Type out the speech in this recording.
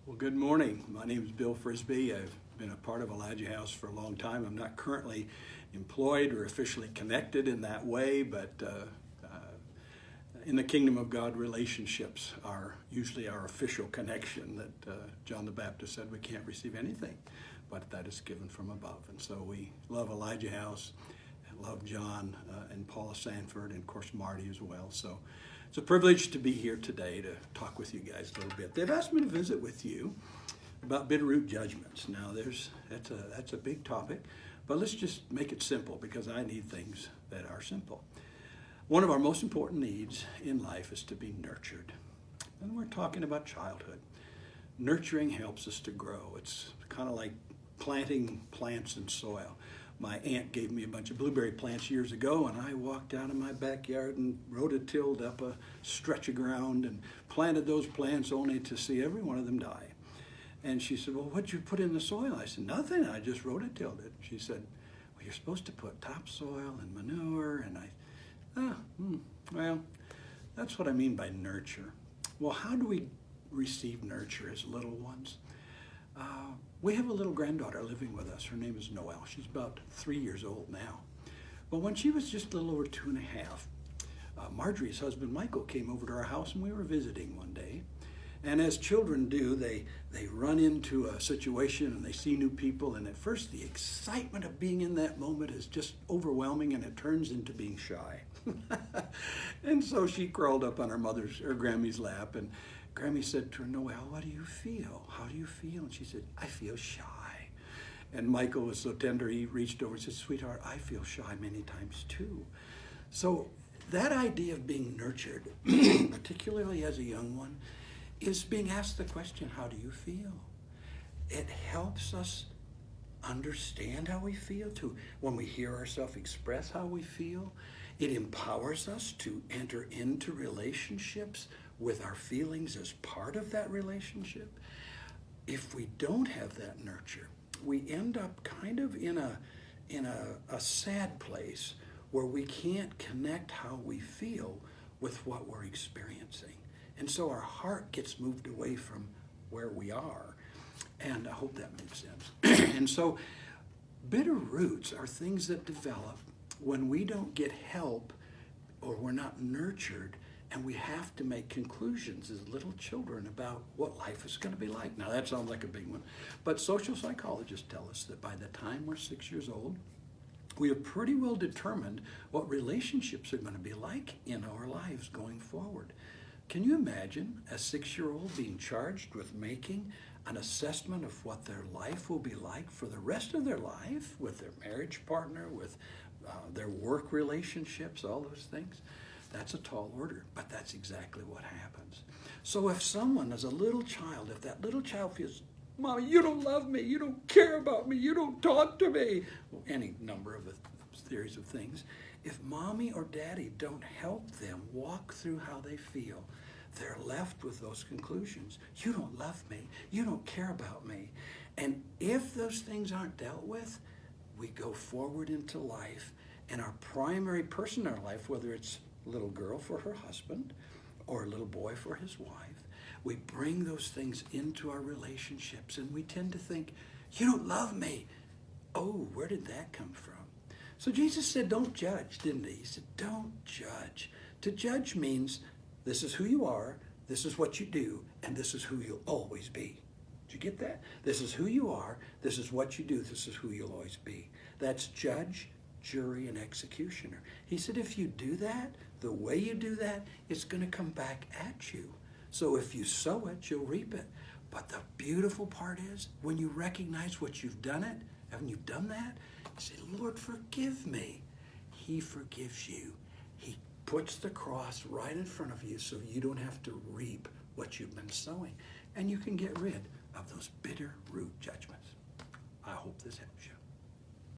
Well, good morning. My name is Bill Frisbie. I've been a part of Elijah House for a long time. I'm not currently employed or officially connected in that way, but in the kingdom of God, relationships are usually our official connection that John the Baptist said we can't receive anything, but that is given from above. And so we love Elijah House, and love John and Paula Sanford, and of course Marty as well. So it's a privilege to be here today to talk with you guys a little bit. They've asked me to visit with you about Bitterroot judgments. Now that's a big topic, but let's just make it simple because I need things that are simple. One of our most important needs in life is to be nurtured. And we're talking about childhood. Nurturing helps us to grow. It's kind of like planting plants in soil. My aunt gave me a bunch of blueberry plants years ago, and I walked out in my backyard and rototilled up a stretch of ground and planted those plants only to see every one of them die. And she said, well, what'd you put in the soil? I said, nothing, I just rototilled it. She said, well, you're supposed to put topsoil and manure. And well, that's what I mean by nurture. Well, how do we receive nurture as little ones? We have a little granddaughter living with us. Her name is Noelle. She's about 3 years old now. But when she was just a little over 2.5, Marjorie's husband Michael came over to our house and we were visiting one day. And as children do, they run into a situation and they see new people, and at first the excitement of being in that moment is just overwhelming, and it turns into being shy. And so she crawled up on her Grammy's lap, and Grammy said to her, Noelle, what do you feel? How do you feel? And she said, I feel shy. And Michael was so tender, he reached over and said, sweetheart, I feel shy many times too. So that idea of being nurtured, particularly as a young one, is being asked the question, how do you feel? It helps us understand how we feel, when we hear ourselves express how we feel. It empowers us to enter into relationships with our feelings as part of that relationship. If we don't have that nurture, we end up kind of in a sad place where we can't connect how we feel with what we're experiencing. And so our heart gets moved away from where we are. And I hope that makes sense. And so bitter roots are things that develop when we don't get help or we're not nurtured, and we have to make conclusions as little children about what life is going to be like. Now that sounds like a big one, but social psychologists tell us that by the time we're 6 years old, we have pretty well determined what relationships are going to be like in our lives going forward. Can you imagine a 6-year-old being charged with making an assessment of what their life will be like for the rest of their life, with their marriage partner, with their work relationships, all those things? That's a tall order, but that's exactly what happens. So if someone, as a little child, if that little child feels, Mommy, you don't love me, you don't care about me, you don't talk to me, well, any number of theories of things, if Mommy or Daddy don't help them walk through how they feel, they're left with those conclusions. You don't love me, you don't care about me. And if those things aren't dealt with, we go forward into life, and our primary person in our life, whether it's a little girl for her husband or a little boy for his wife, we bring those things into our relationships, and we tend to think, you don't love me. Oh, where did that come from? So Jesus said, don't judge, didn't he? He said, don't judge. To judge means this is who you are, this is what you do, and this is who you'll always be. Did you get that? This is who you are, this is what you do, this is who you'll always be. That's judge, jury, and executioner. He said, if you do that, the way you do that, it's going to come back at you. So if you sow it, you'll reap it. But the beautiful part is, when you recognize what you've done it, and you've done that, you say, Lord, forgive me. He forgives you. He puts the cross right in front of you so you don't have to reap what you've been sowing. And you can get rid of those bitter root judgments. I hope this helps you.